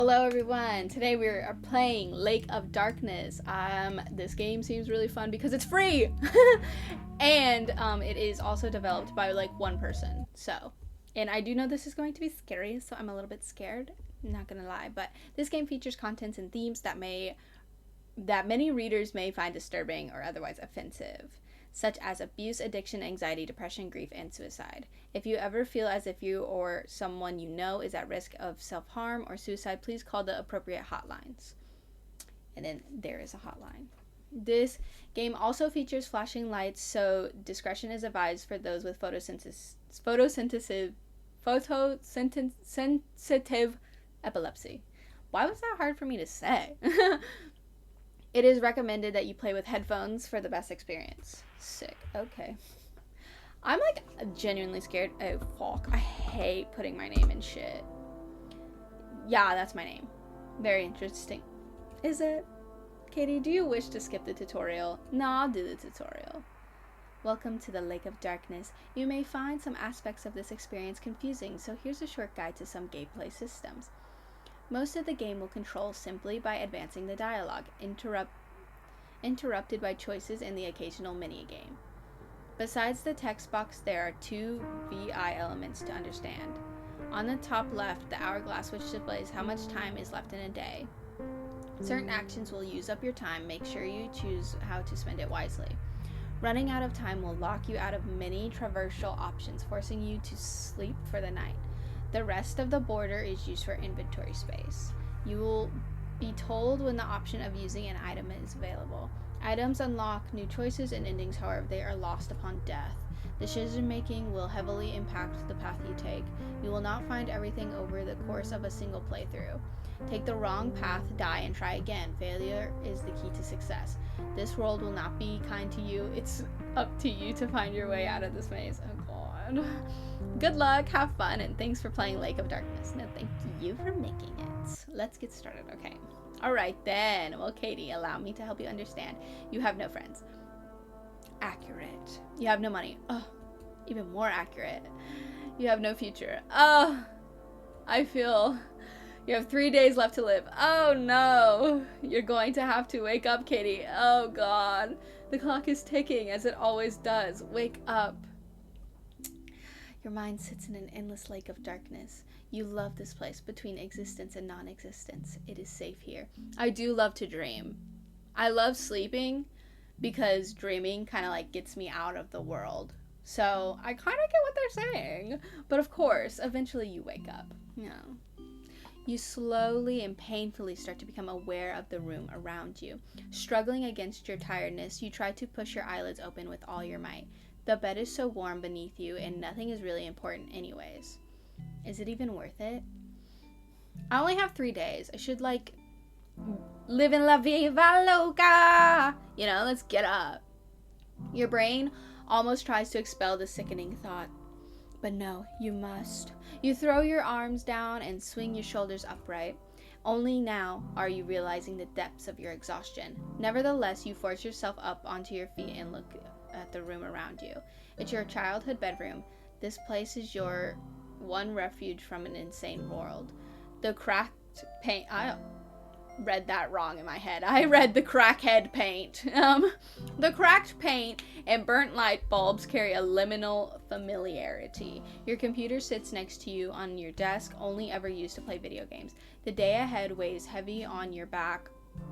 Hello everyone. Today we are playing Lake of Darkness. This game seems really fun because it's free, and it is also developed by like one person. And I do know this is going to be scary, so I'm a little bit scared. Not gonna lie, but this game features contents and themes that many readers may find disturbing or otherwise offensive, such as abuse, addiction, anxiety, depression, grief, and suicide. If you ever feel as if you or someone you know is at risk of self harm or suicide, please call the appropriate hotlines. And then there is a hotline. This game also features flashing lights, so discretion is advised for those with photosensitive epilepsy. Why was that hard for me to say? It is recommended that you play with headphones for the best experience. Sick. Okay. I'm like genuinely scared. Oh, fuck. I hate putting my name in shit. Yeah, that's my name. Very interesting. Is it? Katie, do you wish to skip the tutorial? No, I'll do the tutorial. Welcome to the Lake of Darkness. You may find some aspects of this experience confusing, so here's a short guide to some gameplay systems. Most of the game will control simply by advancing the dialogue, interrupted by choices in the occasional mini-game. Besides the text box, there are two VI elements to understand. On the top left, the hourglass, which displays how much time is left in a day. Certain actions will use up your time. Make sure you choose how to spend it wisely. Running out of time will lock you out of many traversal options, forcing you to sleep for the night. The rest of the border is used for inventory space. You will be told when the option of using an item is available. Items unlock new choices and endings, however, they are lost upon death. Decision making will heavily impact the path you take. You will not find everything over the course of a single playthrough. Take the wrong path, die, and try again. Failure is the key to success. This world will not be kind to you. It's up to you to find your way out of this maze. Oh god. Good luck, have fun, and thanks for playing Lake of Darkness. No, thank you for making it. Let's get started, okay? Alright then. Well, Katie, allow me to help you understand. You have no friends. Accurate. You have no money. Oh, even more accurate. You have no future. Oh, I feel you have 3 days left to live. Oh no. You're going to have to wake up, Katie. Oh god. The clock is ticking as it always does. Wake up. Your mind sits in an endless lake of darkness. You love this place between existence and non-existence. It is safe here. I do love to dream. I love sleeping because dreaming kind of like gets me out of the world. So I kind of get what they're saying. But of course, eventually you wake up. You know. You slowly and painfully start to become aware of the room around you. Struggling against your tiredness, you try to push your eyelids open with all your might. The bed is so warm beneath you, and nothing is really important anyways. Is it even worth it? I only have 3 days. I should, like, live in la viva loca. You know, let's get up. Your brain almost tries to expel the sickening thought. But no, you must. You throw your arms down and swing your shoulders upright. Only now are you realizing the depths of your exhaustion. Nevertheless, you force yourself up onto your feet and look at the room around you. It's your childhood bedroom. This place is your one refuge from an insane world. The cracked paint... I read that wrong in my head. I read the crackhead paint. The cracked paint and burnt light bulbs carry a liminal familiarity. Your computer sits next to you on your desk, only ever used to play video games. The day ahead weighs heavy on your back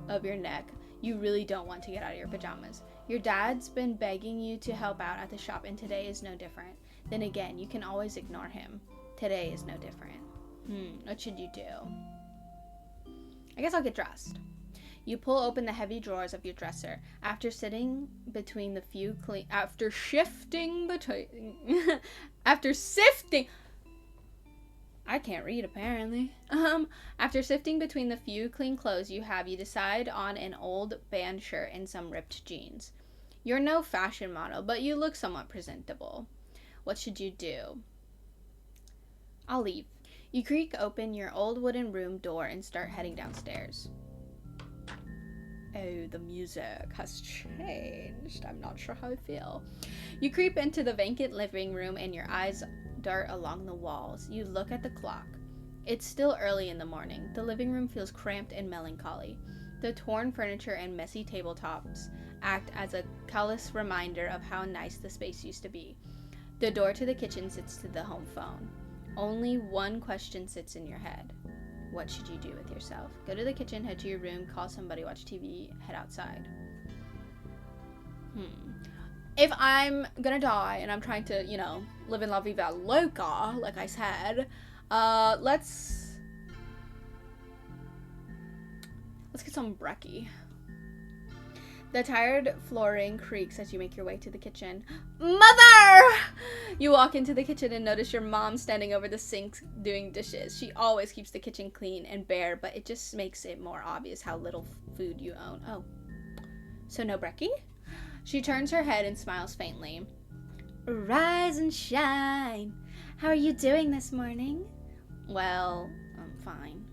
of your neck. You really don't want to get out of your pajamas. Your dad's been begging you to help out at the shop, and today is no different. Then again, you can always ignore him. Today is no different. What should you do? I guess I'll get dressed. You pull open the heavy drawers of your dresser. After shifting between I can't read apparently. After sifting between the few clean clothes you have, you decide on an old band shirt and some ripped jeans. You're no fashion model, but you look somewhat presentable. What should you do? I'll leave. You creak open your old wooden room door and start heading downstairs. Oh, the music has changed. I'm not sure how I feel. You creep into the vacant living room and your eyes dart along the walls. You look at the clock. It's still early in the morning. The living room feels cramped and melancholy. The torn furniture and messy tabletops act as a callous reminder of how nice the space used to be. The door to the kitchen sits to the home phone. Only one question sits in your head. What should you do with yourself? Go to the kitchen, head to your room, call somebody, watch TV, head outside. If I'm gonna die and I'm trying to, live in La Viva Loca, like I said, let's get some brekkie. The tired flooring creaks as you make your way to the kitchen. Mother! You walk into the kitchen and notice your mom standing over the sink doing dishes. She always keeps the kitchen clean and bare, but it just makes it more obvious how little food you own. Oh. So no brekkie? She turns her head and smiles faintly. Rise and shine. How are you doing this morning? Well, I'm fine.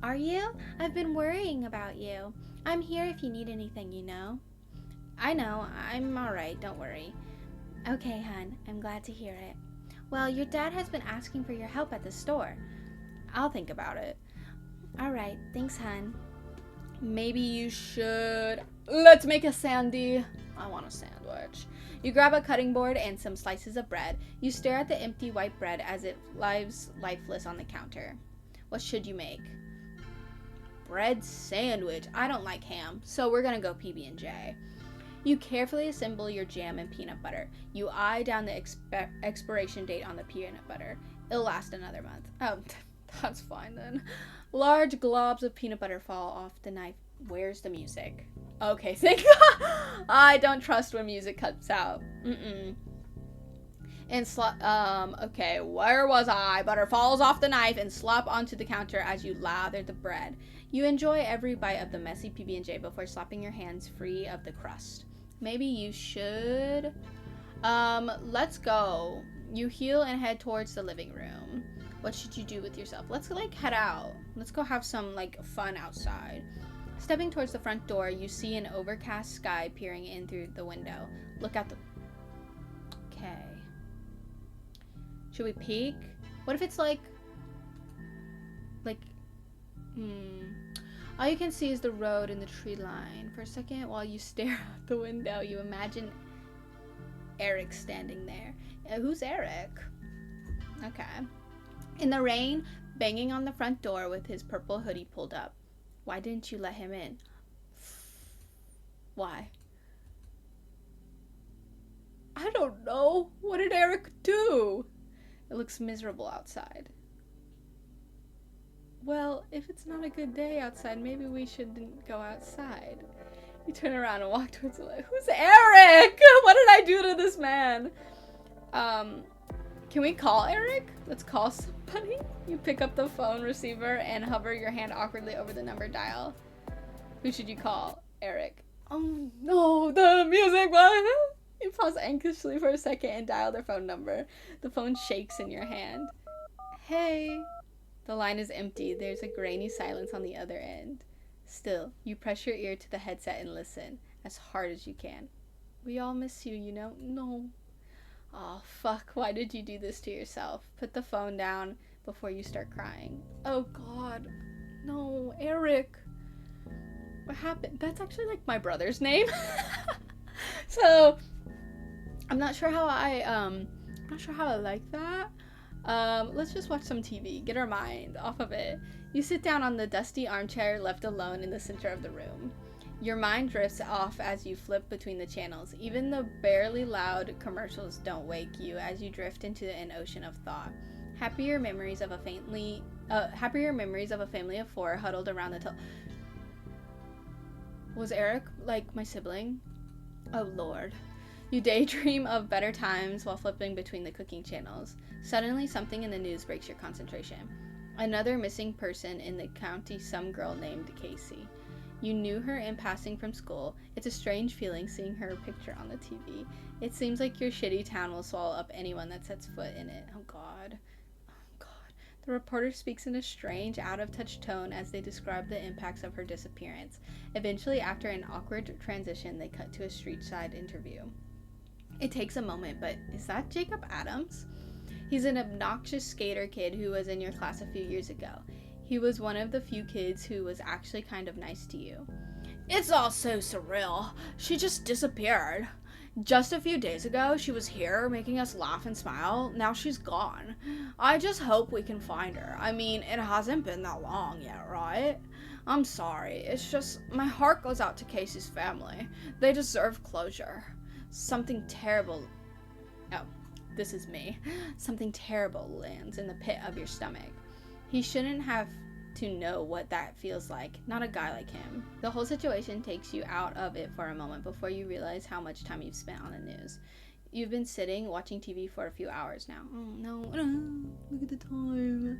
Are you? I've been worrying about you. I'm here if you need anything, I know. I'm alright. Don't worry. Okay, hun. I'm glad to hear it. Well, your dad has been asking for your help at the store. I'll think about it. Alright. Thanks, hun. Maybe you should... Let's make a sandy. I want a sandwich. You grab a cutting board and some slices of bread. You stare at the empty white bread as it lies lifeless on the counter. What should you make? Bread sandwich. I don't like ham, so we're gonna go PB&J. You carefully assemble your jam and peanut butter. You eye down the expiration date on the peanut butter. It'll last another month. Oh, that's fine then. Large globs of peanut butter fall off the knife. Where's the music? Okay, thank God. I don't trust when music cuts out. And okay, where was I? Butter falls off the knife and slop onto the counter as you lather the bread. You enjoy every bite of the messy PB&J before slapping your hands free of the crust. Maybe you should... let's go. You heel and head towards the living room. What should you do with yourself? Let's, head out. Let's go have some, fun outside. Stepping towards the front door, you see an overcast sky peering in through the window. Look out the... Okay. Should we peek? What if it's all you can see is the road and the tree line. For a second, while you stare out the window, you imagine Eric standing there. Who's Eric? Okay. In the rain, banging on the front door with his purple hoodie pulled up. Why didn't you let him in? Why? I don't know. What did Eric do? It looks miserable outside. Well, if it's not a good day outside, maybe we shouldn't go outside. You turn around and walk towards the light. Who's Eric? What did I do to this man? Can we call Eric? Let's call somebody. You pick up the phone receiver and hover your hand awkwardly over the number dial. Who should you call? Eric. Oh no, the music was... You pause anxiously for a second and dial their phone number. The phone shakes in your hand. Hey. The line is empty. There's a grainy silence on the other end. Still, you press your ear to the headset and listen as hard as you can. We all miss you, No. Oh, fuck. Why did you do this to yourself? Put the phone down before you start crying. Oh, God. No, Eric. What happened? That's actually, my brother's name. So, I'm not sure how I like that. Let's just watch some TV. Get our mind off of it. You sit down on the dusty armchair left alone in the center of the room. Your mind drifts off as you flip between the channels. Even the barely loud commercials don't wake you as you drift into an ocean of thought. Happier memories of a family of four huddled around the Was Eric my sibling? Oh Lord. You daydream of better times while flipping between the cooking channels. Suddenly, something in the news breaks your concentration. Another missing person in the county, some girl named Casey. You knew her in passing from school. It's a strange feeling seeing her picture on the TV. It seems like your shitty town will swallow up anyone that sets foot in it. Oh God. Oh God. The reporter speaks in a strange, out-of-touch tone as they describe the impacts of her disappearance. Eventually, after an awkward transition, they cut to a street-side interview. It takes a moment, but is that Jacob Adams? He's an obnoxious skater kid who was in your class a few years ago. He was one of the few kids who was actually kind of nice to you. It's all so surreal. She just disappeared. Just a few days ago, she was here making us laugh and smile. Now she's gone. I just hope we can find her. I mean, it hasn't been that long yet, right? I'm sorry. It's just, my heart goes out to Casey's family. They deserve closure. Something terrible... Oh, this is me. Something terrible lands in the pit of your stomach. He shouldn't have to know what that feels like. Not a guy like him. The whole situation takes you out of it for a moment before you realize how much time you've spent on the news. You've been sitting watching TV for a few hours now. Oh no, look at the time.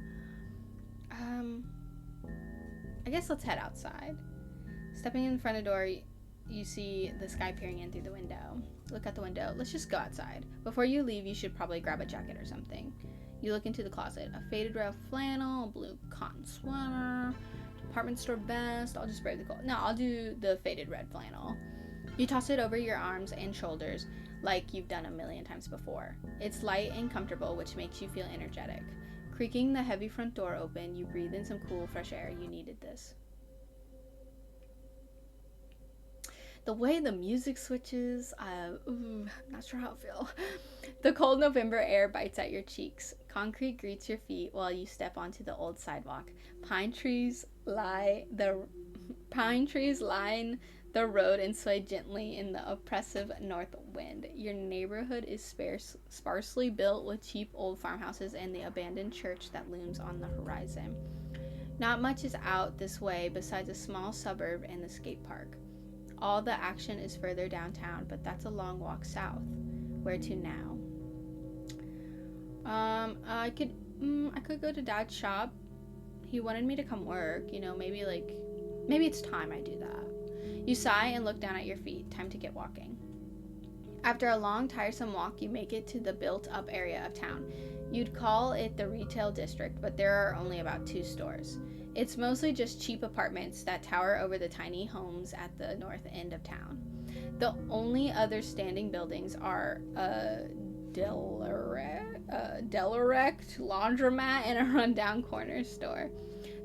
I guess let's head outside. Stepping in front of the door, you see the sky peering in through the window. Look out the window. Let's just go outside. Before you leave, you should probably grab a jacket or something. You look into the closet. A faded red flannel, a blue cotton sweater, department store vest. I'll just brave the cold. No, I'll do the faded red flannel. You toss it over your arms and shoulders like you've done a million times before. It's light and comfortable, which makes you feel energetic. Creaking the heavy front door open, you breathe in some cool, fresh air. You needed this. The way the music switches, not sure how I feel. The cold November air bites at your cheeks. Concrete greets your feet while you step onto the old sidewalk. Pine trees line the road and sway gently in the oppressive north wind. Your neighborhood is sparsely built with cheap old farmhouses and the abandoned church that looms on the horizon. Not much is out this way besides a small suburb and the skate park. All the action is further downtown, but that's a long walk south. Where to now? I could go to Dad's shop. He wanted me to come work, maybe it's time I do that. You sigh and look down at your feet. Time to get walking. After a long, tiresome walk, you make it to the built-up area of town. You'd call it the retail district, but there are only about 2 stores. It's mostly just cheap apartments that tower over the tiny homes at the north end of town. The only other standing buildings are a derelict laundromat and a rundown corner store.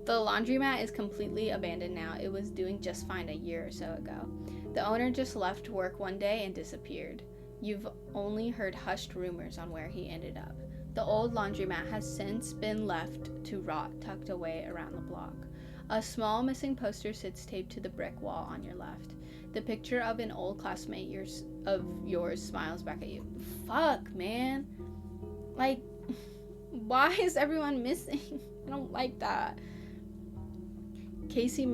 The laundromat is completely abandoned now. It was doing just fine a year or so ago. The owner just left work one day and disappeared. You've only heard hushed rumors on where he ended up. The old laundromat has since been left to rot, tucked away around the block. A small missing poster sits taped to the brick wall on your left. The picture of an old classmate of yours smiles back at you. Fuck, man. Why is everyone missing? I don't like that. Casey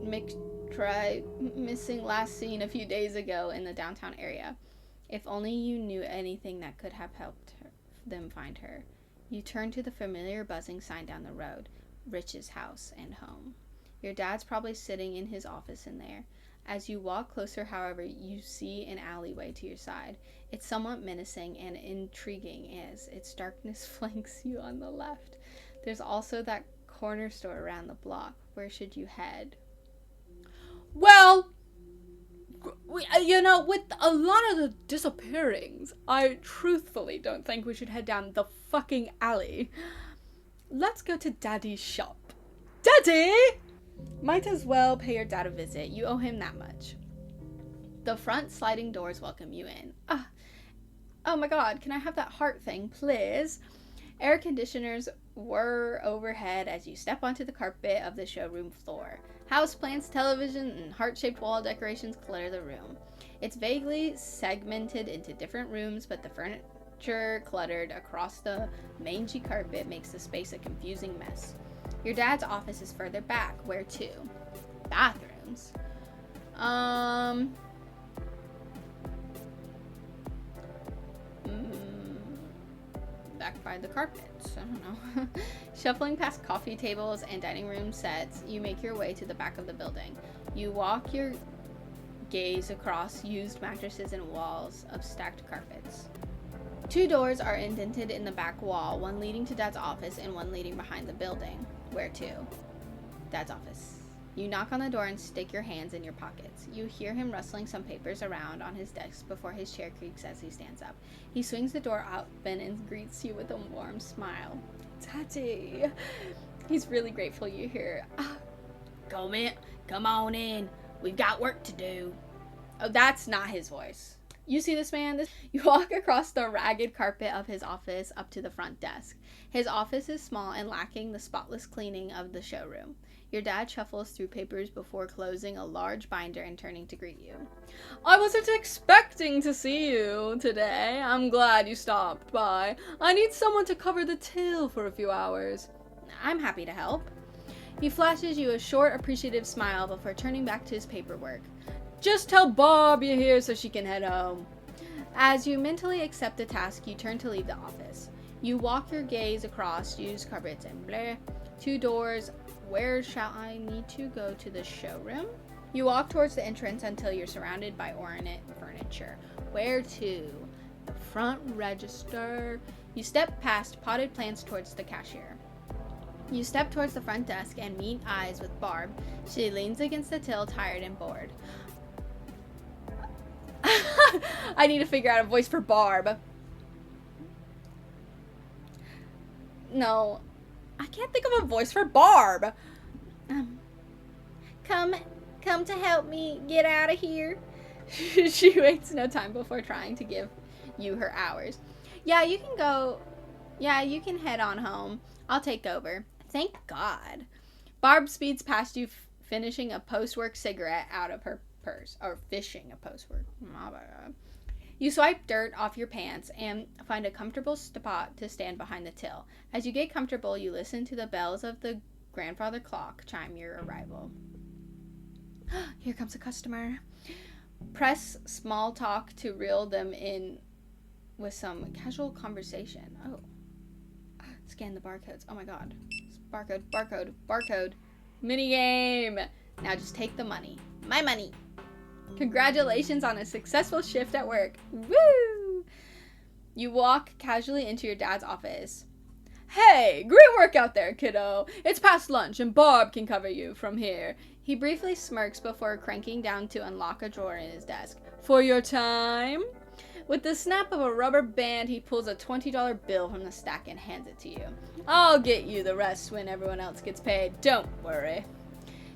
McTry missing, last seen a few days ago in the downtown area. If only you knew anything that could have helped them find her. You turn to the familiar buzzing sign down the road. Rich's house and home. Your dad's probably sitting in his office in there. As you walk closer, however, you see an alleyway to your side. It's somewhat menacing and intriguing as its darkness flanks you on the left. There's also that corner store around the block. Where should you head? Well, with a lot of the disappearings, I truthfully don't think we should head down the fucking alley. Let's go to Daddy's shop. Daddy! Might as well pay your dad a visit. You owe him that much. The front sliding doors welcome you in. Oh my god, can I have that heart thing, please? Air conditioners whir overhead as you step onto the carpet of the showroom floor. Houseplants, television, and heart-shaped wall decorations clutter the room. It's vaguely segmented into different rooms, but the furniture cluttered across the mangy carpet makes the space a confusing mess. Your dad's office is further back. Where to? Bathrooms. Back by the carpets. I don't know. Shuffling past coffee tables and dining room sets, you make your way to the back of the building. You walk your gaze across used mattresses and walls of stacked carpets. 2 doors are indented in the back wall, one leading to Dad's office and one leading behind the building. Where to? Dad's office. You knock on the door and stick your hands in your pockets. You hear him rustling some papers around on his desk before his chair creaks as he stands up. He swings the door open and greets you with a warm smile. Tati! He's really grateful you're here. Come on in. We've got work to do. Oh, that's not his voice. You see this man? You walk across the ragged carpet of his office up to the front desk. His office is small and lacking the spotless cleaning of the showroom. Your dad shuffles through papers before closing a large binder and turning to greet you. I wasn't expecting to see you today. I'm glad you stopped by. I need someone to cover the till for a few hours. I'm happy to help. He flashes you a short, appreciative smile before turning back to his paperwork. Just tell Barb you're here so she can head home. As you mentally accept the task, you turn to leave the office. You walk your gaze across used carpets and bleh. 2 doors. Where shall I need to go to the showroom? You walk towards the entrance until you're surrounded by ornate furniture. Where to? The front register. You step past potted plants towards the cashier. You step towards the front desk and meet eyes with Barb. She leans against the till, tired and bored. I need to figure out a voice for Barb. No, I can't think of a voice for Barb. Come to help me get out of here. She waits no time before trying to give you her hours. Yeah, you can go. Yeah, you can head on home. I'll take over. Thank God. Barb speeds past you, finishing a post-work cigarette out of her purse. Or fishing a post-work. Oh my God. You swipe dirt off your pants and find a comfortable spot to stand behind the till. As you get comfortable, you listen to the bells of the grandfather clock chime your arrival. Here comes a customer. Press small talk to reel them in with some casual conversation. Oh. Scan the barcodes. Oh my God. Barcode. Minigame. Now just take the money. My money. Congratulations on a successful shift at work. Woo! You walk casually into your dad's office. Hey, great work out there, kiddo. It's past lunch and Barb can cover you from here. He briefly smirks before cranking down to unlock a drawer in his desk. For your time? With the snap of a rubber band, he pulls a $20 bill from the stack and hands it to you. I'll get you the rest when everyone else gets paid. Don't worry.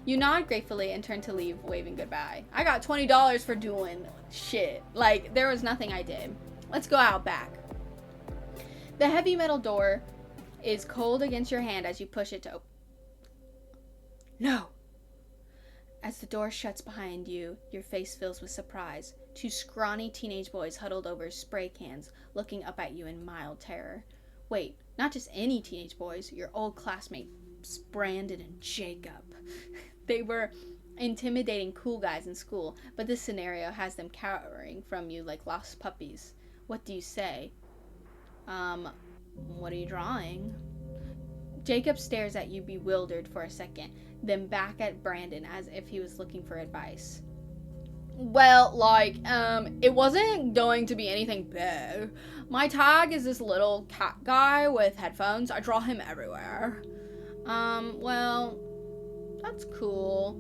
You nod gratefully and turn to leave, waving goodbye. I got $20 for doing shit. Like, there was nothing I did. Let's go out back. The heavy metal door is cold against your hand as you push it to open. No. As the door shuts behind you, your face fills with surprise. 2 scrawny teenage boys huddled over spray cans, looking up at you in mild terror. Wait, not just any teenage boys, your old classmates, Brandon and Jacob. They were intimidating cool guys in school, but this scenario has them cowering from you like lost puppies. What do you say? What are you drawing? Jacob stares at you bewildered for a second, then back at Brandon as if he was looking for advice. Well, it wasn't going to be anything big. My tag is this little cat guy with headphones. I draw him everywhere. Well, that's cool.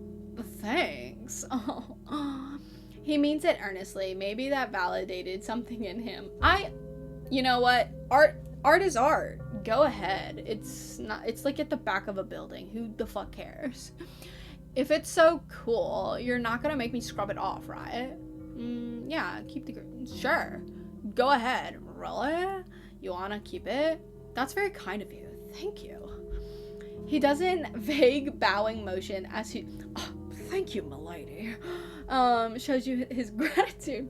Thanks. Oh. He means it earnestly. Maybe that validated something in him. You know what? Art is art. Go ahead. It's like at the back of a building. Who the fuck cares? If it's so cool, you're not gonna make me scrub it off, right? Yeah, keep the... Sure. Go ahead. Really? You wanna keep it? That's very kind of you. Thank you. He does a vague bowing motion as he... Oh, thank you, milady. Shows you his gratitude.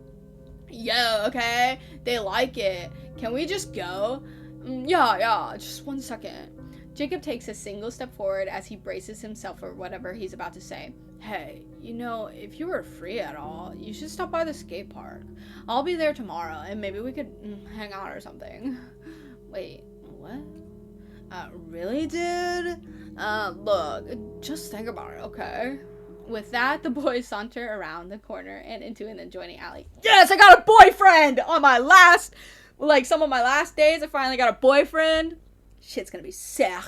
Yo, okay? They like it. Can we just go? Yeah, just 1 second. Jacob takes a single step forward as he braces himself for whatever he's about to say. Hey, if you were free at all, you should stop by the skate park. I'll be there tomorrow, and maybe we could hang out or something. Wait, what? Really, dude? Look, just think about it, okay? With that, the boys saunter around the corner and into an adjoining alley. Yes, I got a boyfriend! On some of my last days, I finally got a boyfriend. Shit's gonna be sick.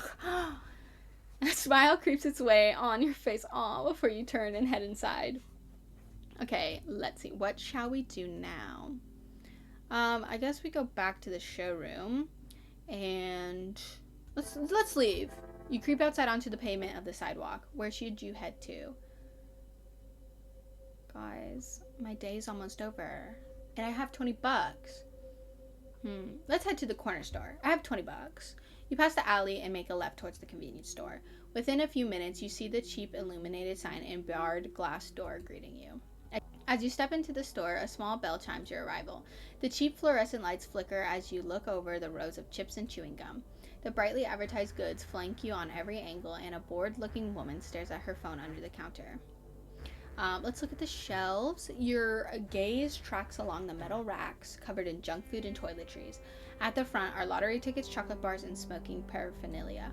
A smile creeps its way on your face before you turn and head inside. Okay, let's see. What shall we do now? I guess we go back to the showroom and let's leave. You creep outside onto the pavement of the sidewalk. Where should you head to? Guys, my day's almost over. And I have $20. Let's head to the corner store. I have $20. You pass the alley and make a left towards the convenience store. Within a few minutes, you see the cheap illuminated sign and barred glass door greeting you. As you step into the store, a small bell chimes your arrival. The cheap fluorescent lights flicker as you look over the rows of chips and chewing gum. The brightly advertised goods flank you on every angle, and a bored-looking woman stares at her phone under the counter. Let's look at the shelves. Your gaze tracks along the metal racks covered in junk food and toiletries. At the front are lottery tickets, chocolate bars, and smoking paraphernalia.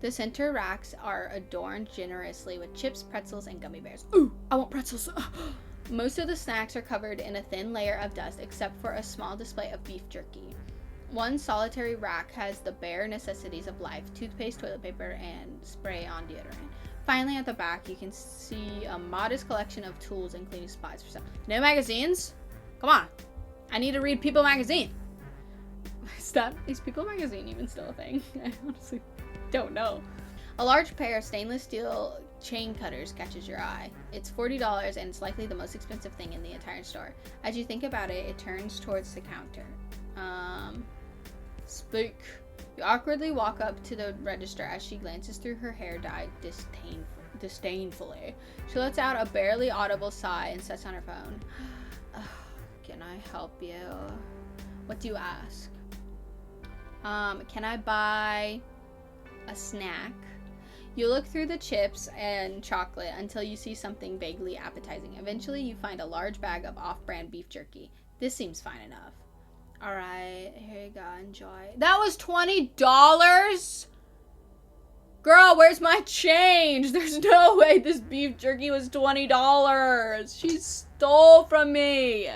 The center racks are adorned generously with chips, pretzels, and gummy bears. Ooh, I want pretzels. Most of the snacks are covered in a thin layer of dust, except for a small display of beef jerky. One solitary rack has the bare necessities of life: toothpaste, toilet paper, and spray-on deodorant. Finally, at the back, you can see a modest collection of tools and cleaning supplies for sale. No magazines? Come on. I need to read People Magazine. Is People Magazine even still a thing? I honestly don't know. A large pair of stainless steel chain cutters catches your eye. It's $40 and it's likely the most expensive thing in the entire store. As you think about it, it turns towards the counter. Speak. You awkwardly walk up to the register as she glances through her hair dye disdainfully. She lets out a barely audible sigh and sets on her phone. Can I help you? What do you ask? Can I buy a snack? You look through the chips and chocolate until you see something vaguely appetizing. Eventually, you find a large bag of off-brand beef jerky. This seems fine enough. Alright, here you go, enjoy. That was $20? Girl, where's my change? There's no way this beef jerky was $20. She stole from me.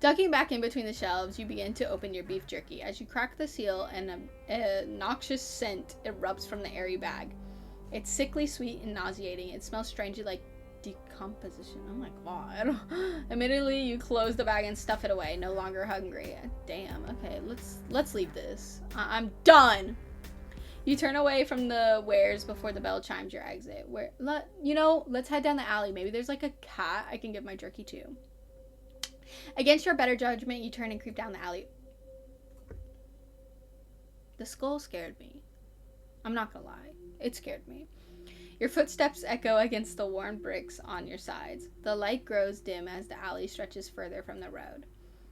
Ducking back in between the shelves, you begin to open your beef jerky. As you crack the seal, a noxious scent erupts from the airy bag. It's sickly sweet and nauseating. It smells strangely like decomposition. Oh my god. Immediately, you close the bag and stuff it away, no longer hungry. Damn, okay, let's leave this. I'm done! You turn away from the wares before the bell chimes your exit. Let's head down the alley. Maybe there's like a cat I can give my jerky to. Against your better judgment, you turn and creep down the alley. The skull scared me. I'm not gonna lie. It scared me. Your footsteps echo against the worn bricks on your sides. The light grows dim as the alley stretches further from the road.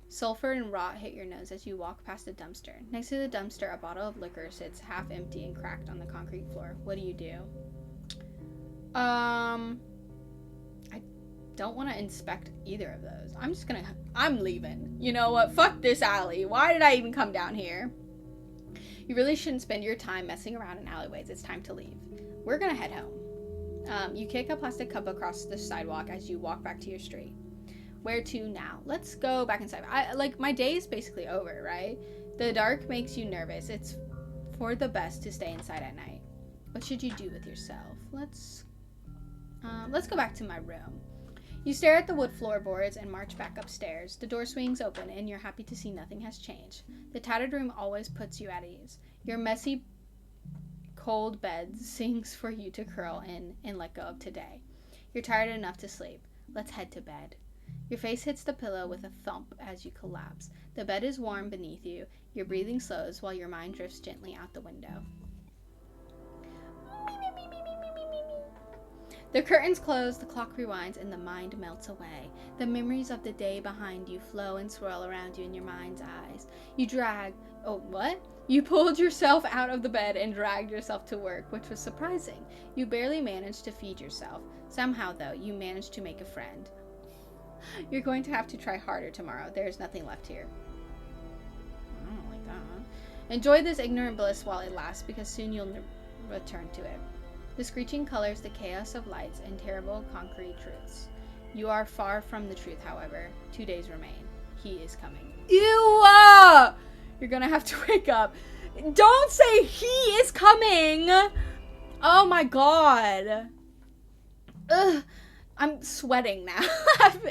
Sulfur and rot hit your nose as you walk past a dumpster. Next to the dumpster, a bottle of liquor sits half empty and cracked on the concrete floor. What do? I don't want to inspect either of those. I'm leaving. You know what? Fuck this alley. Why did I even come down here? You really shouldn't spend your time messing around in alleyways. It's time to leave. We're gonna head home. You kick a plastic cup across the sidewalk as you walk back to your street. Where to now? Let's go back inside. My day is basically over, right? The dark makes you nervous. It's for the best to stay inside at night. What should you do with yourself? Let's go back to my room. You stare at the wood floorboards and march back upstairs. The door swings open and you're happy to see nothing has changed. The tattered room always puts you at ease. Your messy, cold bed sings for you to curl in and let go of today. You're tired enough to sleep. Let's head to bed. Your face hits the pillow with a thump as you collapse. The bed is warm beneath you. Your breathing slows while your mind drifts gently out the window. The curtains close, the clock rewinds, and the mind melts away. The memories of the day behind you flow and swirl around you in your mind's eyes. You pulled yourself out of the bed and dragged yourself to work, which was surprising. You barely managed to feed yourself. Somehow, though, you managed to make a friend. You're going to have to try harder tomorrow. There's nothing left here. I don't like that. Enjoy this ignorant bliss while it lasts, because soon you'll return to it. The screeching colors the chaos of lights and terrible concrete truths. You are far from the truth, however. 2 days remain. He is coming. Ew! You're gonna have to wake up. Don't say he is coming. Oh my god. Ugh. I'm sweating now.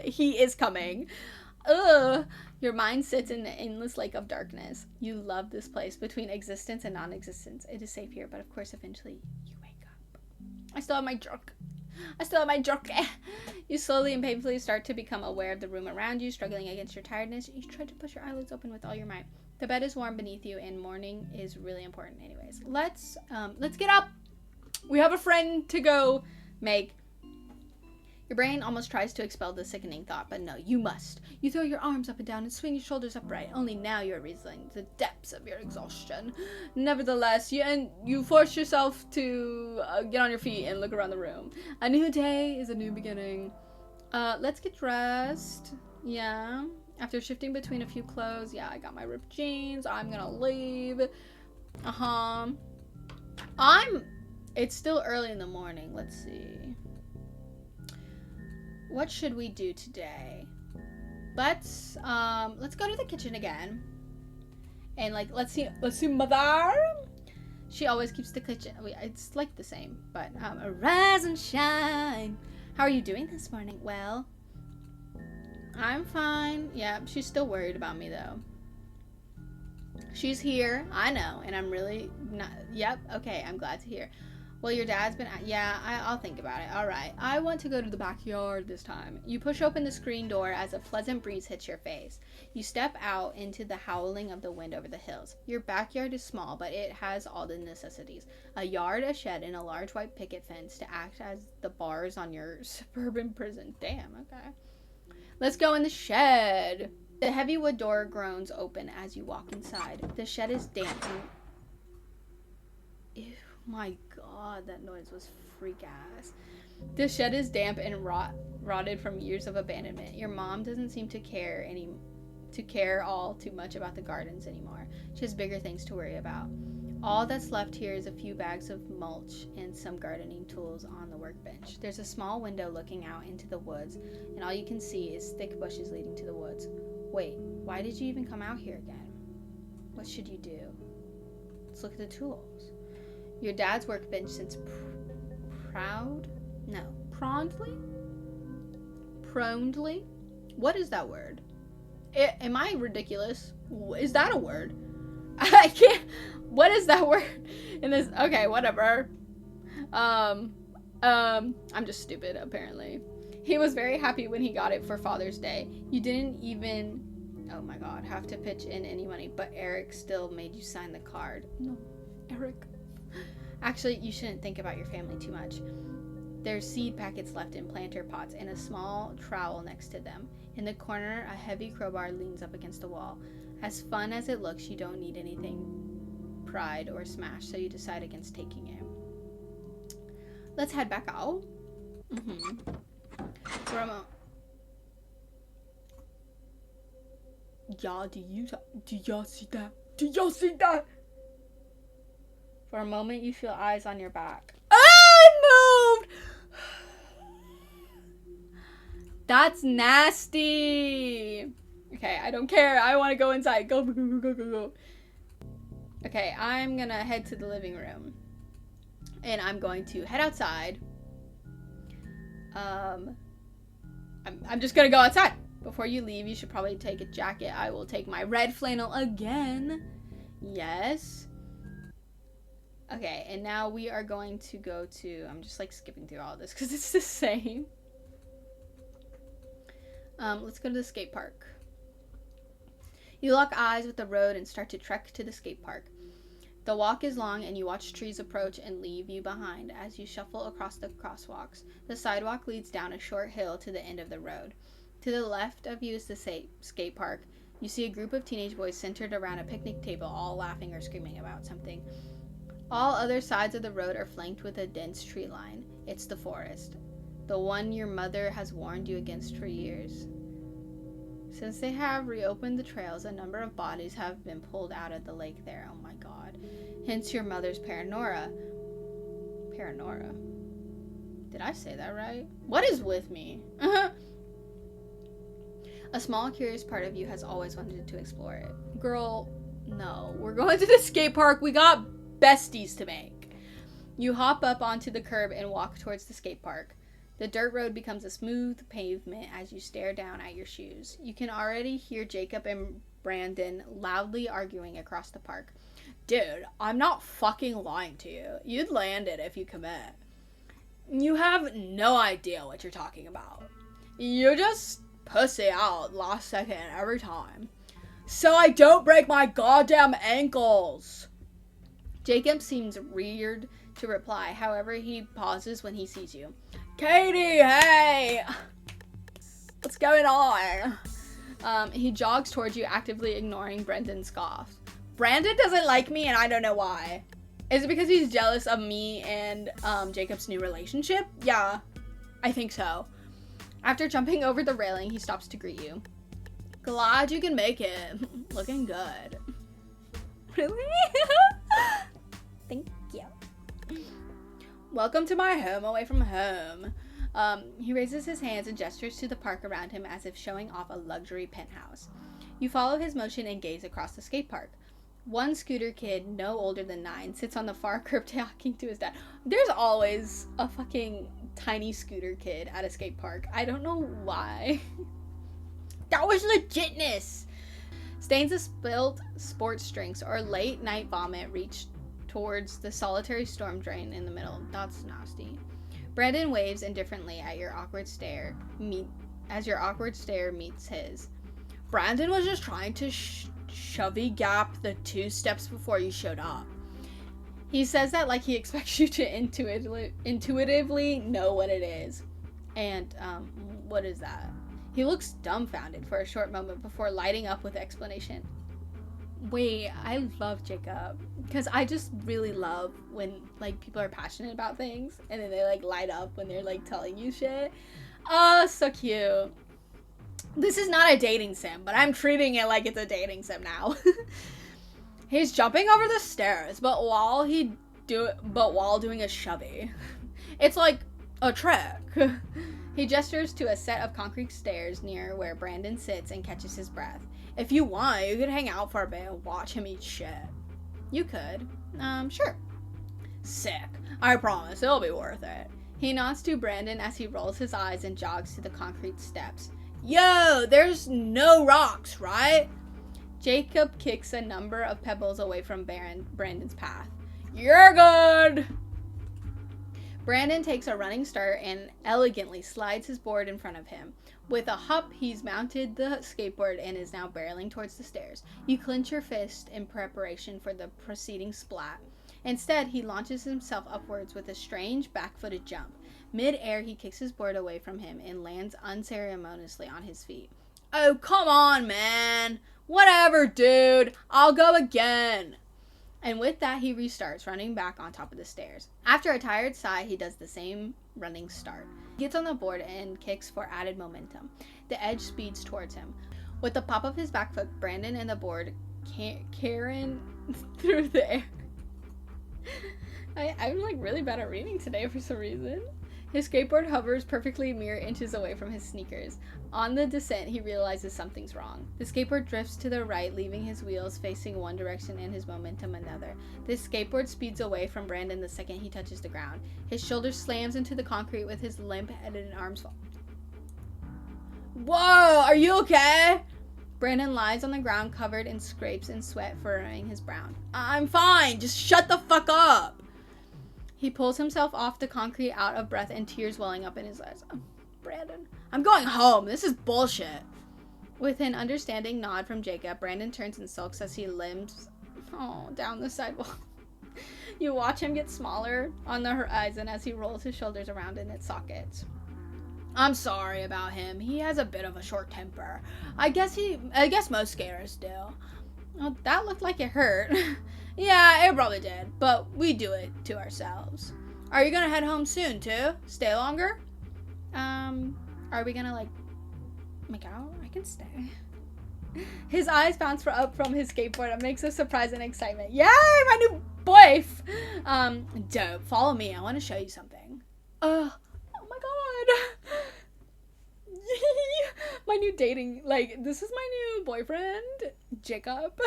He is coming. Ugh. Your mind sits in the endless lake of darkness. You love this place between existence and non-existence. It is safe here, but of course eventually you wake up. I still have my drunk. You slowly and painfully start to become aware of the room around you, struggling against your tiredness. You try to push your eyelids open with all your might. The bed is warm beneath you, and morning is really important anyways. Let's get up. We have a friend to go make. Your brain almost tries to expel the sickening thought, but no, you must. You throw your arms up and down and swing your shoulders upright. Only now you're realizing the depths of your exhaustion. Nevertheless, you force yourself to get on your feet and look around the room. A new day is a new beginning. Let's get dressed. Yeah. After shifting between a few clothes, yeah, I got my ripped jeans. I'm gonna leave. It's still early in the morning. Let's see. What should we do today? Let's go to the kitchen again. And like, let's see mother. She always keeps the kitchen. It's like the same, but arise and shine. How are you doing this morning? Well, I'm fine. Yeah, she's still worried about me though. She's here, I know, and I'm really not. Yep, okay, I'm glad to hear. Well, your dad's been. Yeah, I'll think about it. All right, I want to go to the backyard this time. You push open the screen door as a pleasant breeze hits your face. You step out into the howling of the wind over the hills. Your backyard is small, but it has all the necessities: a yard, a shed, and a large white picket fence to act as the bars on your suburban prison. Damn. Okay. Let's go in the shed. The heavy wood door groans open as you walk inside. The shed is damp and... Ew, my god, that noise was freak ass. The shed is damp and rotted from years of abandonment. Your mom doesn't seem to care all too much about the gardens anymore. She has bigger things to worry about. All that's left here is a few bags of mulch and some gardening tools on the workbench. There's a small window looking out into the woods, and all you can see is thick bushes leading to the woods. Wait, why did you even come out here again? What should you do? Let's look at the tools. Your dad's workbench since Prondly? What is that word? Am I ridiculous? Is that a word? I can't. What is that word in this? Okay, whatever. I'm just stupid, apparently. He was very happy when he got it for Father's Day. You didn't even, oh my god, have to pitch in any money, but Eric still made you sign the card. No, Eric. Actually, you shouldn't think about your family too much. There's seed packets left in planter pots and a small trowel next to them. In the corner, a heavy crowbar leans up against the wall. As fun as it looks, you don't need anything pried or smashed, so you decide against taking it. Let's head back out. For a moment. Yeah, do y'all see that? Do y'all see that? For a moment, you feel eyes on your back. I moved! That's nasty. Okay, I don't care. I want to go inside. Go. Okay, I'm gonna head to the living room. And I'm going to head outside. I'm just gonna go outside. Before you leave, you should probably take a jacket. I will take my red flannel again. Yes. Okay, and now we are going to go to... I'm just like skipping through all this because it's the same. Let's go to the skate park. You lock eyes with the road and start to trek to the skate park. The walk is long and you watch trees approach and leave you behind as you shuffle across the crosswalks. The sidewalk leads down a short hill to the end of the road. To the left of you is the skate park. You see a group of teenage boys centered around a picnic table, all laughing or screaming about something. All other sides of the road are flanked with a dense tree line. It's the forest. The one your mother has warned you against for years. Since they have reopened the trails, a number of bodies have been pulled out of the lake there. Oh my god. Hence your mother's paranoia. Paranoia. Did I say that right? What is with me? A small, curious part of you has always wanted to explore it. Girl, No, we're going to the skate park. We got besties to make. You hop up onto the curb and walk towards the skate park. The dirt road becomes a smooth pavement as you stare down at your shoes. You can already hear Jacob and Brandon loudly arguing across the park. Dude, I'm not fucking lying to you. You'd land it if you commit. You have no idea what you're talking about. You just pussy out last second every time. So I don't break my goddamn ankles. Jacob seems weird to reply. However, he pauses when he sees you. Katie, hey! What's going on? He jogs towards you, actively ignoring Brendan's scoffs. Brandon doesn't like me, and I don't know why. Is it because he's jealous of me and Jacob's new relationship? Yeah, I think so. After jumping over the railing, he stops to greet you. Glad you can make it. Looking good. Really? Thank you. Welcome to my home away from home. He raises his hands and gestures to the park around him as if showing off a luxury penthouse. You follow his motion and gaze across the skate park. One scooter kid, no older than 9, sits on the far curb talking to his dad. There's always a fucking tiny scooter kid at a skate park. I don't know why. That was legitness! Stains of spilled sports drinks or late night vomit reach towards the solitary storm drain in the middle. That's nasty. Brandon waves indifferently at your awkward stare as your awkward stare meets his. Brandon was just trying to shovey gap the 2 steps before you showed up. He says that like he expects you to intuitively know what it is. And, what is that? He looks dumbfounded for a short moment before lighting up with explanation. Wait, I love Jacob. Because I just really love when, like, people are passionate about things. And then they, like, light up when they're, like, telling you shit. Oh, so cute. This is not a dating sim, but I'm treating it like it's a dating sim now. He's jumping over the stairs, but while doing a shovey. It's like a trick. He gestures to a set of concrete stairs near where Brandon sits and catches his breath. If you want, you could hang out for a bit and watch him eat shit. You could. Sure. Sick. I promise, it'll be worth it. He nods to Brandon as he rolls his eyes and jogs to the concrete steps. Yo, there's no rocks, right? Jacob kicks a number of pebbles away from Brandon's path. You're good! Brandon takes a running start and elegantly slides his board in front of him. With a hop, he's mounted the skateboard and is now barreling towards the stairs. You clench your fist in preparation for the preceding splat. Instead, he launches himself upwards with a strange back-footed jump. Mid-air, he kicks his board away from him and lands unceremoniously on his feet. Oh, come on, man! Whatever, dude! I'll go again! And with that, he restarts, running back on top of the stairs. After a tired sigh, he does the same running start. He gets on the board and kicks for added momentum. The edge speeds towards him. With the pop of his back foot, Brandon and the board careen through the air. I'm like really bad at reading today for some reason. His skateboard hovers perfectly mere inches away from his sneakers. On the descent, he realizes something's wrong. The skateboard drifts to the right, leaving his wheels facing one direction and his momentum another. The skateboard speeds away from Brandon the second he touches the ground. His shoulder slams into the concrete with his limp head and arms fall. Whoa, are you okay? Brandon lies on the ground covered in scrapes and sweat furrowing his brow. I'm fine, just shut the fuck up. He pulls himself off the concrete out of breath and tears welling up in his eyes. Brandon, I'm going home. This is bullshit. With an understanding nod from Jacob, Brandon turns and sulks as he limps down the sidewalk. You watch him get smaller on the horizon as he rolls his shoulders around in its sockets. I'm sorry about him. He has a bit of a short temper. I guess most skaters do. Oh, that looked like it hurt. Yeah, it probably did, but we do it to ourselves. Are you gonna head home soon, too? Stay longer? Are we gonna, like, make out? I can stay. His eyes bounce up from his skateboard and makes a surprise and excitement. Yay, my new boyf! Dope. Follow me. I want to show you something. Oh my god. My new dating, like, this is my new boyfriend, Jacob.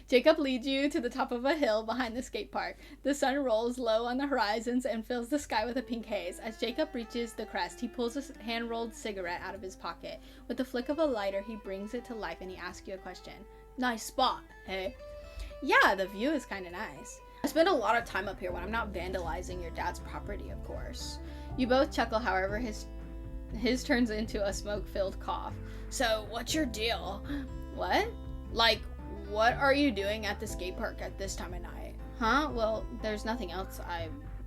Jacob leads you to the top of a hill behind the skate park. The sun rolls low on the horizons and fills the sky with a pink haze. As Jacob reaches the crest, he pulls a hand-rolled cigarette out of his pocket. With the flick of a lighter, he brings it to life and he asks you a question. Nice spot, hey? Yeah, the view is kind of nice. I spend a lot of time up here when I'm not vandalizing your dad's property, of course. You both chuckle, however, his turns into a smoke-filled cough. So, what's your deal? What? Like, what are you doing at the skate park at this time of night? Huh? Well, there's nothing else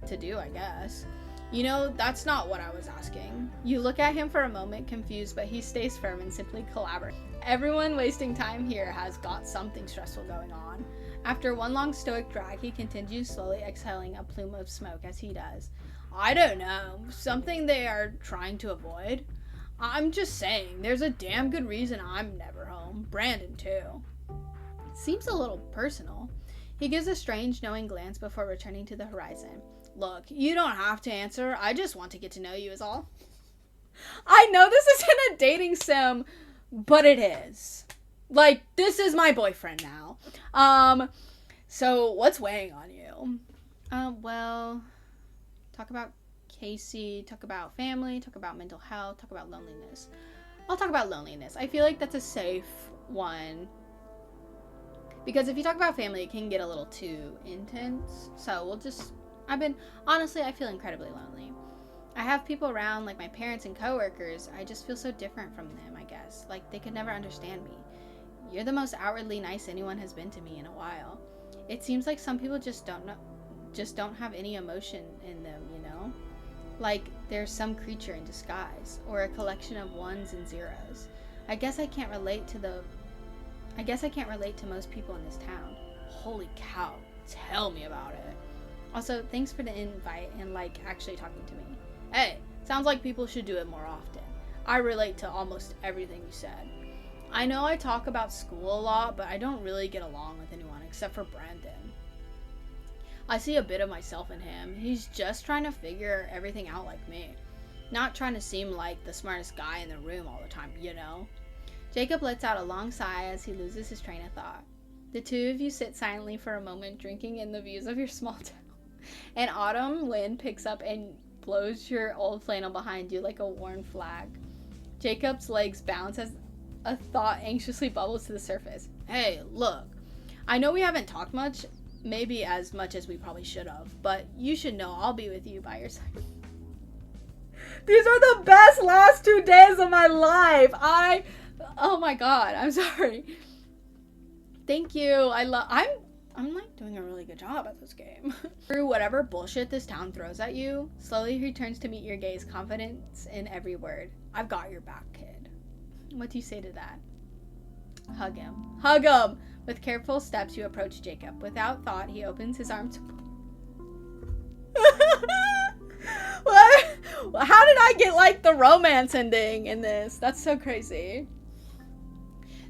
to do, I guess. You know, that's not what I was asking. You look at him for a moment, confused, but he stays firm and simply collaborates. Everyone wasting time here has got something stressful going on. After one long stoic drag, he continues, slowly exhaling a plume of smoke as he does. I don't know. Something they are trying to avoid? I'm just saying, there's a damn good reason I'm never home. Brandon, too. Seems a little personal. He gives a strange, knowing glance before returning to the horizon. Look, you don't have to answer. I just want to get to know you is all. I know this isn't a dating sim, but it is. Like, this is my boyfriend now. So what's weighing on you? Well, talk about Casey, talk about family, talk about mental health, talk about loneliness. I'll talk about loneliness. I feel like that's a safe one. Because if you talk about family, it can get a little too intense. So I feel incredibly lonely. I have people around, like my parents and coworkers. I just feel so different from them, I guess. Like, they could never understand me. You're the most outwardly nice anyone has been to me in a while. It seems like some people just don't have any emotion in them, you know? Like, they're some creature in disguise, or a collection of ones and zeros. I guess I can't relate to most people in this town. Holy cow, tell me about it. Also, thanks for the invite and, like, actually talking to me. Hey, sounds like people should do it more often. I relate to almost everything you said. I know I talk about school a lot, but I don't really get along with anyone except for Brandon. I see a bit of myself in him. He's just trying to figure everything out like me. Not trying to seem like the smartest guy in the room all the time, you know? Jacob lets out a long sigh as he loses his train of thought. The two of you sit silently for a moment, drinking in the views of your small town. An autumn wind picks up and blows your old flannel behind you like a worn flag. Jacob's legs bounce as a thought anxiously bubbles to the surface. Hey, look. I know we haven't talked much, maybe as much as we probably should have, but you should know I'll be with you by your side. These are the best last 2 days of my life. Oh my god, I'm sorry. Thank you. I'm like doing a really good job at this game. Through whatever bullshit this town throws at you, slowly he turns to meet your gaze, confidence in every word. I've got your back, kid. What do you say to that? Hug him. Hug him! With careful steps, you approach Jacob. Without thought, he opens his arms. What? How did I get, like, the romance ending in this? That's so crazy.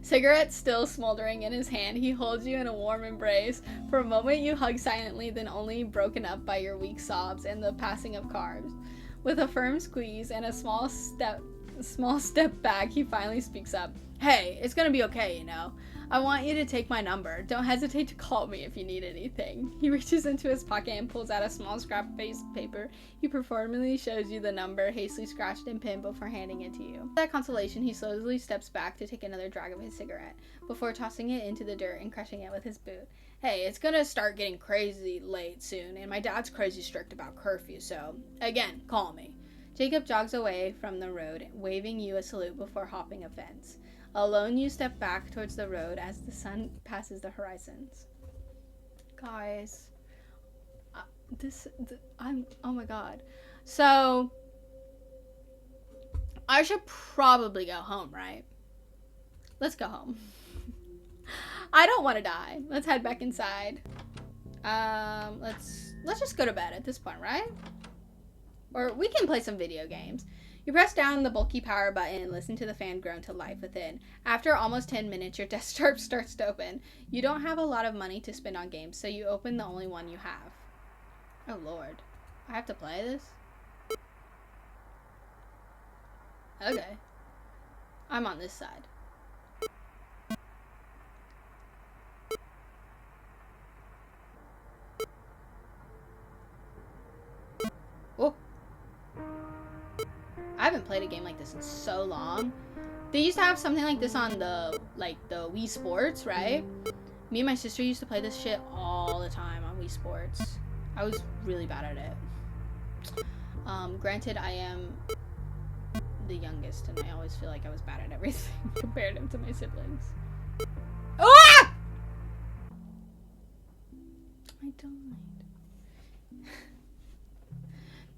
Cigarette still smoldering in his hand, he holds you in a warm embrace. For a moment, you hug silently, then only broken up by your weak sobs and the passing of cars. With a firm squeeze and a small step back, he finally speaks up. Hey, it's gonna be okay, you know. I want you to take my number. Don't hesitate to call me if you need anything. He reaches into his pocket and pulls out a small scrap of paper. He performingly shows you the number, hastily scratched and pinned before handing it to you. With that consolation, he slowly steps back to take another drag of his cigarette, before tossing it into the dirt and crushing it with his boot. Hey, it's gonna start getting crazy late soon, and my dad's crazy strict about curfew, so, again, call me. Jacob jogs away from the road, waving you a salute before hopping a fence. Alone, you step back towards the road as the sun passes the horizons. Guys, oh my god. So, I should probably go home, right? Let's go home. I don't want to die. Let's head back inside. Let's just go to bed at this point, right? Or we can play some video games. You press down the bulky power button and listen to the fan groan to life within. After almost 10 minutes, your desktop starts to open. You don't have a lot of money to spend on games, so you open the only one you have. Oh lord. I have to play this? Okay. I'm on this side. haven't played a game like this in so long. They used to have something like this on the Wii Sports, right? Me and my sister used to play this shit all the time on Wii Sports. I was really bad at it. Granted, I am the youngest, and I always feel like I was bad at everything compared to my siblings. Ah! I died.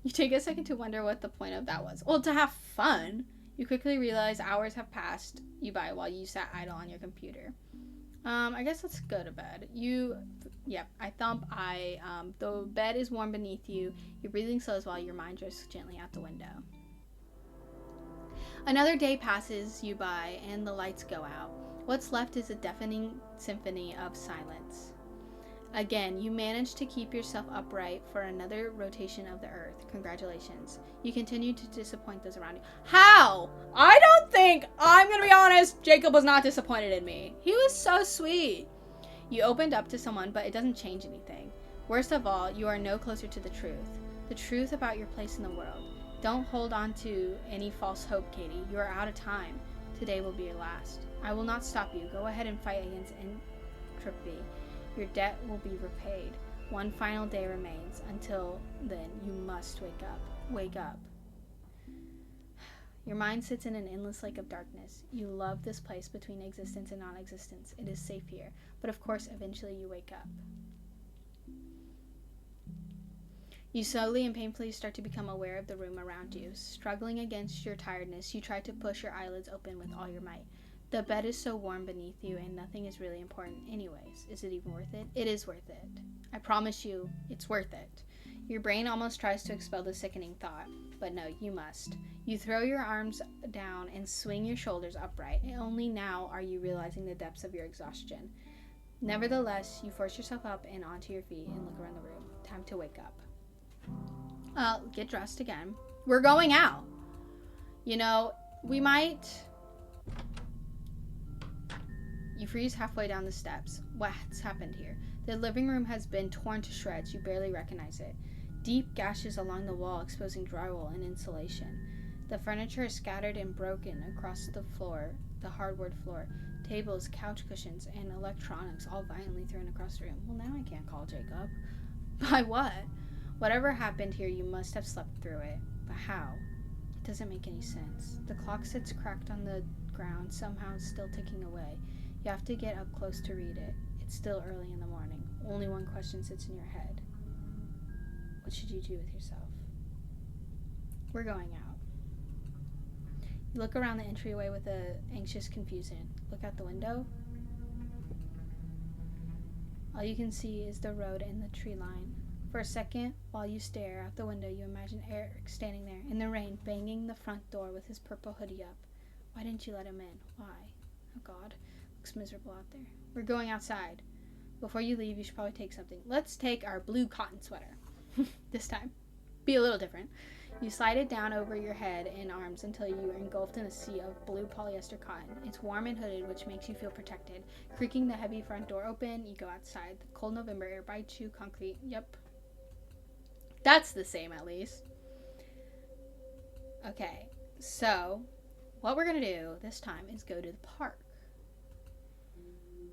You take a second to wonder what the point of that was. Well, to have fun. You quickly realize hours have passed you by while you sat idle on your computer. I guess let's go to bed. The bed is warm beneath you. Your breathing slows while your mind drifts gently out the window. Another day passes you by and the lights go out. What's left is a deafening symphony of silence. Again, you manage to keep yourself upright for another rotation of the earth. Congratulations. You continue to disappoint those around you. How? I'm gonna be honest, Jacob was not disappointed in me. He was so sweet. You opened up to someone, but it doesn't change anything. Worst of all, you are no closer to the truth about your place in the world. Don't hold on to any false hope, Katie. You are out of time. Today will be your last. I will not stop you. Go ahead and fight against entropy. Your debt will be repaid. One final day remains. Until then, you must wake up. Wake up. Your mind sits in an endless lake of darkness. You love this place between existence and non-existence. It is safe here. But of course, eventually you wake up. You slowly and painfully start to become aware of the room around you. Struggling against your tiredness, you try to push your eyelids open with all your might. The bed is so warm beneath you, and nothing is really important anyways. Is it even worth it? It is worth it. I promise you, it's worth it. Your brain almost tries to expel the sickening thought, but no, you must. You throw your arms down and swing your shoulders upright, and only now are you realizing the depths of your exhaustion. Nevertheless, you force yourself up and onto your feet and look around the room. Time to wake up. Get dressed again. We're going out. You know, we might... You freeze halfway down the steps. What's happened here? The living room has been torn to shreds. You barely recognize it. Deep gashes along the wall exposing drywall and insulation. The furniture is scattered and broken across the floor, the hardwood floor. Tables, couch cushions, and electronics all violently thrown across the room. Well, now I can't call Jacob. By what? Whatever happened here, you must have slept through it. But how? It doesn't make any sense. The clock sits cracked on the ground, somehow still ticking away. You have to get up close to read it. It's still early in the morning. Only one question sits in your head. What should you do with yourself? We're going out. You look around the entryway with an anxious confusion. Look out the window. All you can see is the road and the tree line. For a second, while you stare out the window, you imagine Eric standing there in the rain, banging the front door with his purple hoodie up. Why didn't you let him in? Why? Oh, God. Looks miserable out there. We're going outside. Before you leave, you should probably take something. Let's take our blue cotton sweater. This time. Be a little different. You slide it down over your head and arms until you are engulfed in a sea of blue polyester cotton. It's warm and hooded, which makes you feel protected. Creaking the heavy front door open, you go outside. The cold November air bites you. Concrete. Yep. That's the same, at least. Okay. So, what we're going to do this time is go to the park.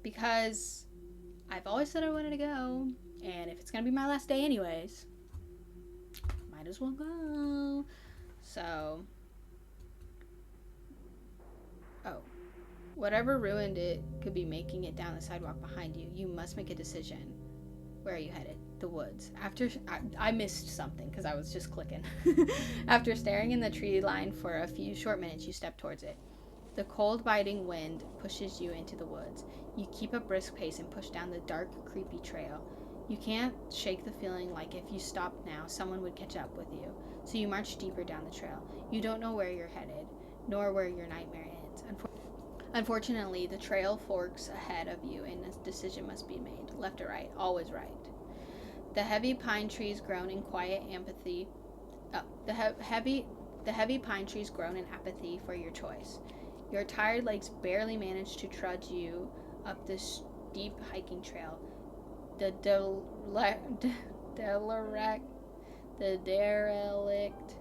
Because I've always said I wanted to go, and if it's gonna be my last day anyways, might as well go. So, whatever ruined it could be making it down the sidewalk behind you. You must make a decision. Where are you headed? The woods. After I missed something because I was just clicking. After staring in the tree line for a few short minutes, you step towards it. The cold, biting wind pushes you into the woods. You keep a brisk pace and push down the dark, creepy trail. You can't shake the feeling like if you stopped now, someone would catch up with you. So you march deeper down the trail. You don't know where you're headed, nor where your nightmare ends. Unfortunately, the trail forks ahead of you, and a decision must be made. Left or right, always right. The heavy pine trees grown in quiet apathy. The heavy pine trees grown in apathy for your choice. Your tired legs barely manage to trudge you up this steep hiking trail. The derelict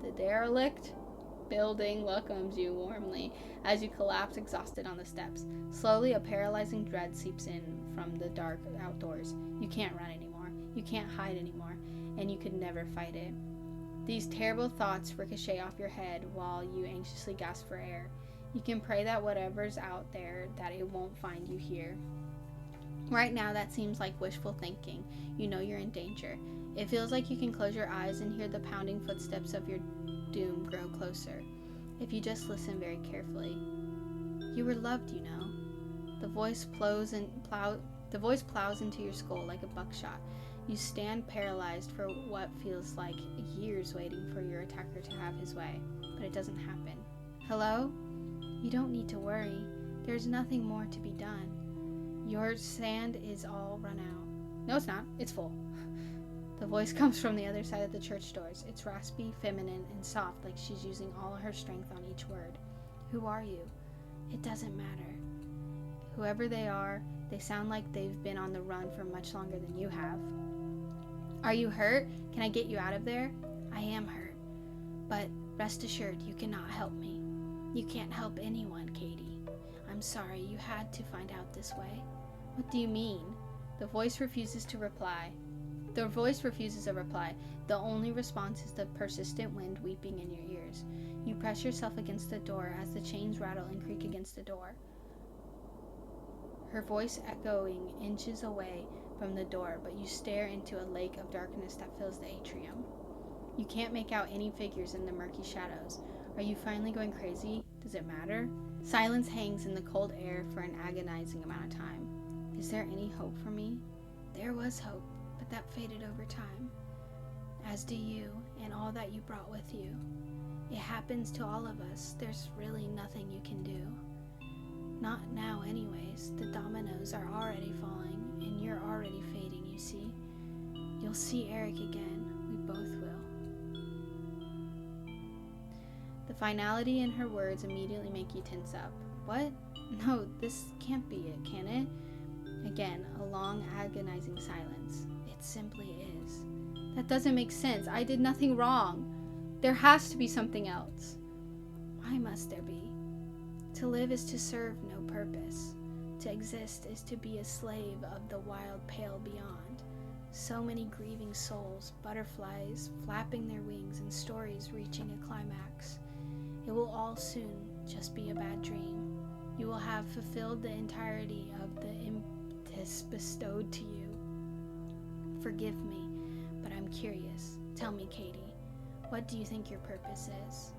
The derelict building welcomes you warmly as you collapse exhausted on the steps. Slowly, a paralyzing dread seeps in from the dark outdoors. You can't run anymore. You can't hide anymore. And you could never fight it. These terrible thoughts ricochet off your head while you anxiously gasp for air. You can pray that whatever's out there, that it won't find you here. Right now, that seems like wishful thinking. You know you're in danger. It feels like you can close your eyes and hear the pounding footsteps of your doom grow closer, if you just listen very carefully. You were loved, you know. The voice plows into your skull like a buckshot. You stand paralyzed for what feels like years waiting for your attacker to have his way, but it doesn't happen. Hello? You don't need to worry. There's nothing more to be done. Your sand is all run out. No, it's not. It's full. The voice comes from the other side of the church doors. It's raspy, feminine, and soft, like she's using all her strength on each word. Who are you? It doesn't matter. Whoever they are, they sound like they've been on the run for much longer than you have. Are you hurt? Can I get you out of there? I am hurt. But rest assured, you cannot help me. You can't help anyone, Katie. I'm sorry you had to find out this way. What do you mean? The voice refuses a reply. The only response is the persistent wind weeping in your ears. You press yourself against the door as the chains rattle and creak against the door. Her voice echoing inches away from the door, but you stare into a lake of darkness that fills the atrium. You can't make out any figures in the murky shadows. Are you finally going crazy? Does it matter? Silence hangs in the cold air for an agonizing amount of time. Is there any hope for me? There was hope, but that faded over time. As do you, and all that you brought with you. It happens to all of us. There's really nothing you can do. Not now anyways. The dominoes are already falling, and you're already fading, you see. You'll see Eric again. We both will. The finality in her words immediately make you tense up. What? No, this can't be it, can it? Again, a long, agonizing silence. It simply is. That doesn't make sense. I did nothing wrong. There has to be something else. Why must there be? To live is to serve no purpose. To exist is to be a slave of the wild pale beyond. So many grieving souls, butterflies flapping their wings, and stories reaching a climax. It will all soon just be a bad dream. You will have fulfilled the entirety of the impetus bestowed to you. Forgive me, but I'm curious. Tell me, Katie, what do you think your purpose is?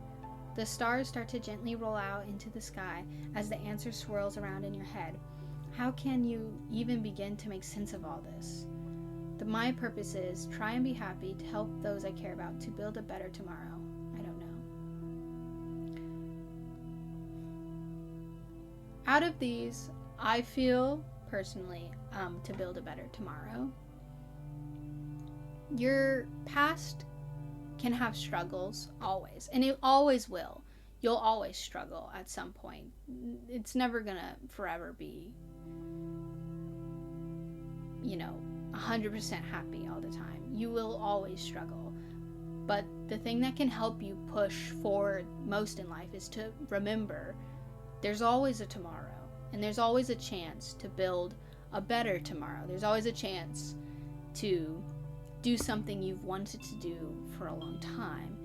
The stars start to gently roll out into the sky as the answer swirls around in your head. How can you even begin to make sense of all this? My purpose is try and be happy, to help those I care about, to build a better tomorrow. I don't know. Out of these, I feel personally to build a better tomorrow. Your past can have struggles, always, and it always will. You'll always struggle at some point. It's never gonna forever be, 100% happy all the time. You will always struggle. But the thing that can help you push forward most in life is to remember there's always a tomorrow, and there's always a chance to build a better tomorrow. There's always a chance to do something you've wanted to do for a long time.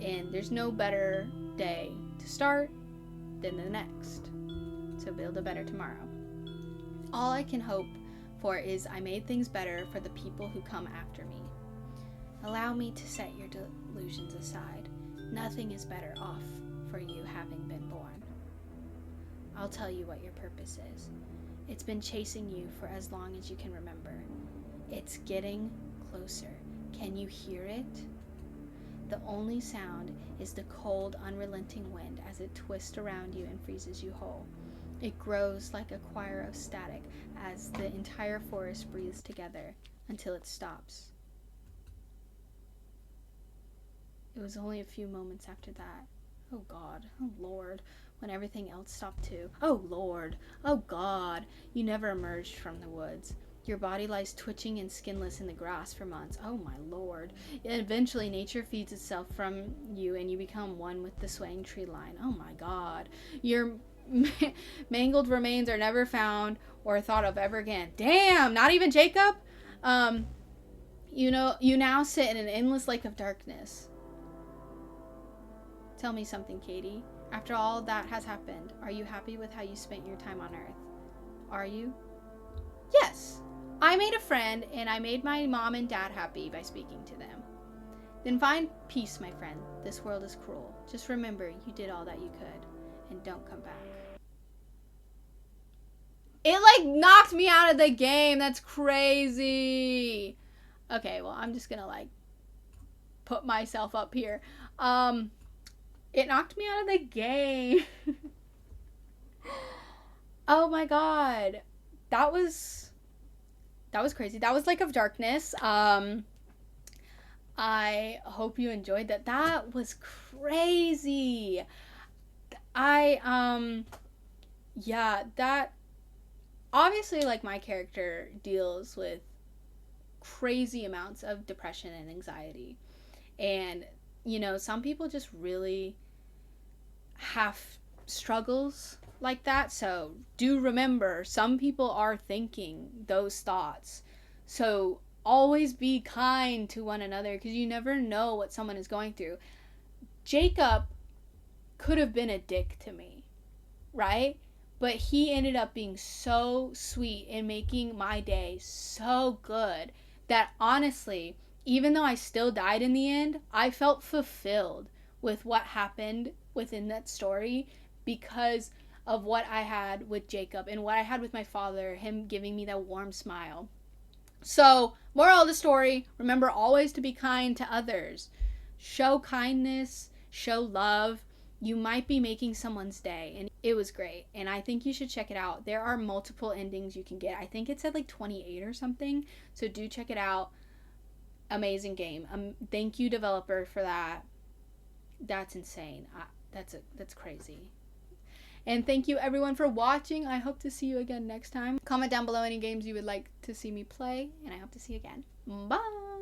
And there's no better day to start than the next. So build a better tomorrow. All I can hope for is I made things better for the people who come after me. Allow me to set your delusions aside. Nothing is better off for you having been born. I'll tell you what your purpose is. It's been chasing you for as long as you can remember. It's getting closer. Can you hear it? The only sound is the cold, unrelenting wind as it twists around you and freezes you whole. It grows like a choir of static as the entire forest breathes together until it stops. It was only a few moments after that. Oh God, oh Lord, when everything else stopped too. Oh Lord, oh God, you never emerged from the woods. Your body lies twitching and skinless in the grass for months. Oh my lord. And eventually, nature feeds itself from you and you become one with the swaying tree line. Oh my god. Your mangled remains are never found or thought of ever again. Damn, not even Jacob? You know, you now sit in an endless lake of darkness. Tell me something, Katie. After all that has happened, are you happy with how you spent your time on Earth? Are you? Yes. I made a friend, and I made my mom and dad happy by speaking to them. Then find peace, my friend. This world is cruel. Just remember, you did all that you could, and don't come back. It, like, knocked me out of the game. That's crazy. Okay, well, I'm just gonna, like, put myself up here. It knocked me out of the game. Oh my god. That was crazy. That was Lake of Darkness. I hope you enjoyed that. That was crazy. Yeah, that obviously, like, my character deals with crazy amounts of depression and anxiety. And, you know, some people just really have struggles like that. So do remember, some people are thinking those thoughts. So always be kind to one another, because you never know what someone is going through. Jacob could have been a dick to me, right? But he ended up being so sweet and making my day so good that, honestly, even though I still died in the end, I felt fulfilled with what happened within that story because of what I had with Jacob and what I had with my father, him giving me that warm smile. So, moral of the story, remember always to be kind to others. Show kindness, show love. You might be making someone's day, and it was great, and I think you should check it out. There are multiple endings you can get. I think it said like 28 or something, so do check it out. Amazing game. Thank you, developer, for that. That's insane. That's crazy. And thank you everyone for watching. I hope to see you again next time. Comment down below any games you would like to see me play, and I hope to see you again. Bye!